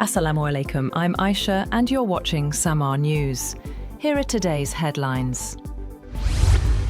Assalamu alaikum, I'm Aisha and you're watching Samaa News. Here are today's headlines.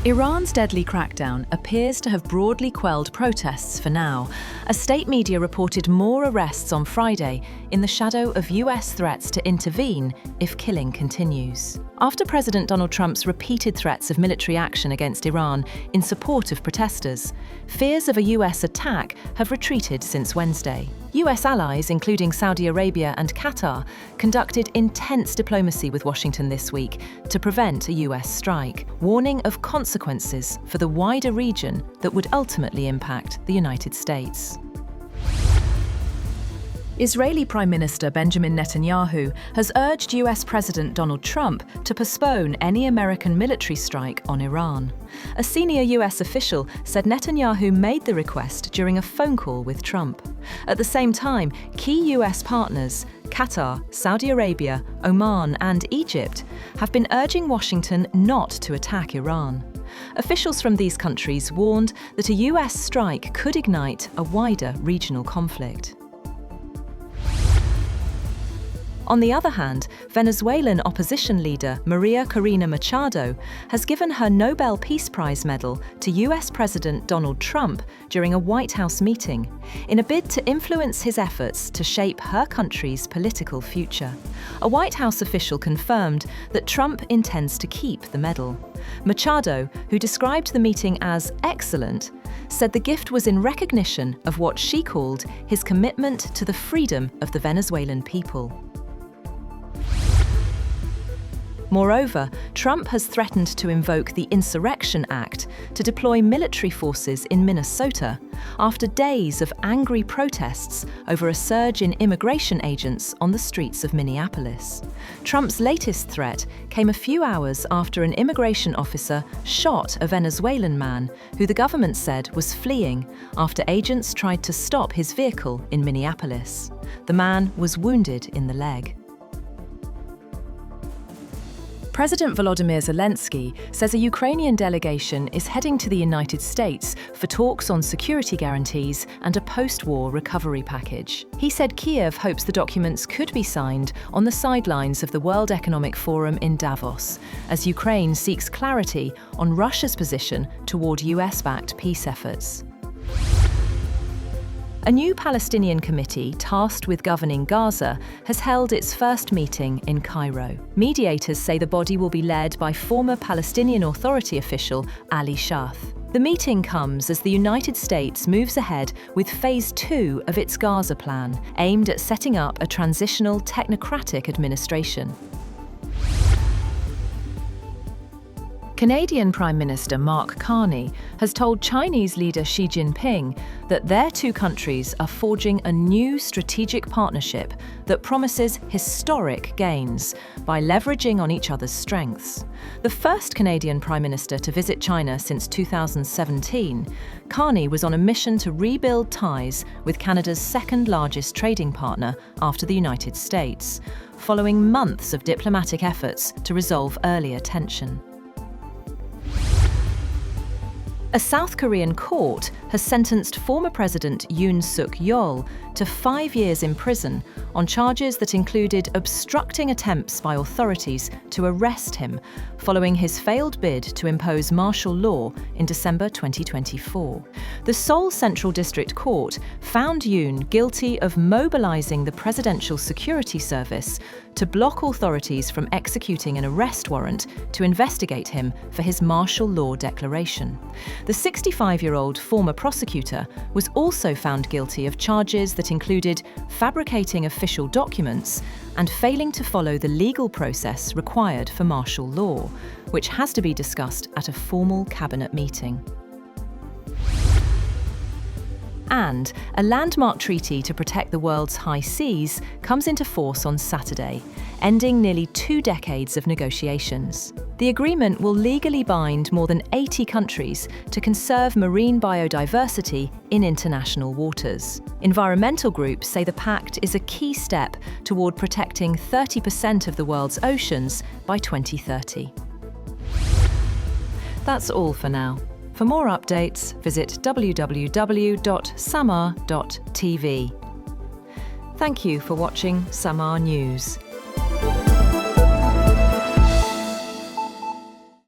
Iran's deadly crackdown appears to have broadly quelled protests for now. A state media reported more arrests on Friday in the shadow of US threats to intervene if killing continues. After President Donald Trump's repeated threats of military action against Iran in support of protesters, fears of a US attack have retreated since Wednesday. US allies, including Saudi Arabia and Qatar, conducted intense diplomacy with Washington this week to prevent a US strike, warning of consequences for the wider region that would ultimately impact the United States. Israeli Prime Minister Benjamin Netanyahu has urged US President Donald Trump to postpone any American military strike on Iran. A senior US official said Netanyahu made the request during a phone call with Trump. At the same time, key US partners, Qatar, Saudi Arabia, Oman and Egypt, have been urging Washington not to attack Iran. Officials from these countries warned that a US strike could ignite a wider regional conflict. On the other hand, Venezuelan opposition leader Maria Corina Machado has given her Nobel Peace Prize medal to US President Donald Trump during a White House meeting, in a bid to influence his efforts to shape her country's political future. A White House official confirmed that Trump intends to keep the medal. Machado, who described the meeting as excellent, said the gift was in recognition of what she called his commitment to the freedom of the Venezuelan people. Moreover, Trump has threatened to invoke the Insurrection Act to deploy military forces in Minnesota after days of angry protests over a surge in immigration agents on the streets of Minneapolis. Trump's latest threat came a few hours after an immigration officer shot a Venezuelan man who the government said was fleeing after agents tried to stop his vehicle in Minneapolis. The man was wounded in the leg. President Volodymyr Zelensky says a Ukrainian delegation is heading to the United States for talks on security guarantees and a post-war recovery package. He said Kiev hopes the documents could be signed on the sidelines of the World Economic Forum in Davos, as Ukraine seeks clarity on Russia's position toward US-backed peace efforts. A new Palestinian committee tasked with governing Gaza has held its first meeting in Cairo. Mediators say the body will be led by former Palestinian Authority official Ali Shath. The meeting comes as the United States moves ahead with Phase 2 of its Gaza plan, aimed at setting up a transitional technocratic administration. Canadian Prime Minister Mark Carney has told Chinese leader Xi Jinping that their two countries are forging a new strategic partnership that promises historic gains by leveraging on each other's strengths. The first Canadian Prime Minister to visit China since 2017, Carney was on a mission to rebuild ties with Canada's second-largest trading partner after the United States, following months of diplomatic efforts to resolve earlier tension. A South Korean court has sentenced former President Yoon Suk-yeol to 5 years in prison on charges that included obstructing attempts by authorities to arrest him following his failed bid to impose martial law in December 2024. The Seoul Central District Court found Yoon guilty of mobilizing the Presidential Security Service to block authorities from executing an arrest warrant to investigate him for his martial law declaration. The 65-year-old former prosecutor was also found guilty of charges that included fabricating official documents and failing to follow the legal process required for martial law, which has to be discussed at a formal cabinet meeting. And a landmark treaty to protect the world's high seas comes into force on Saturday, ending nearly 2 decades of negotiations. The agreement will legally bind more than 80 countries to conserve marine biodiversity in international waters. Environmental groups say the pact is a key step toward protecting 30% of the world's oceans by 2030. That's all for now. For more updates, visit www.samaa.tv. Thank you for watching Samaa News.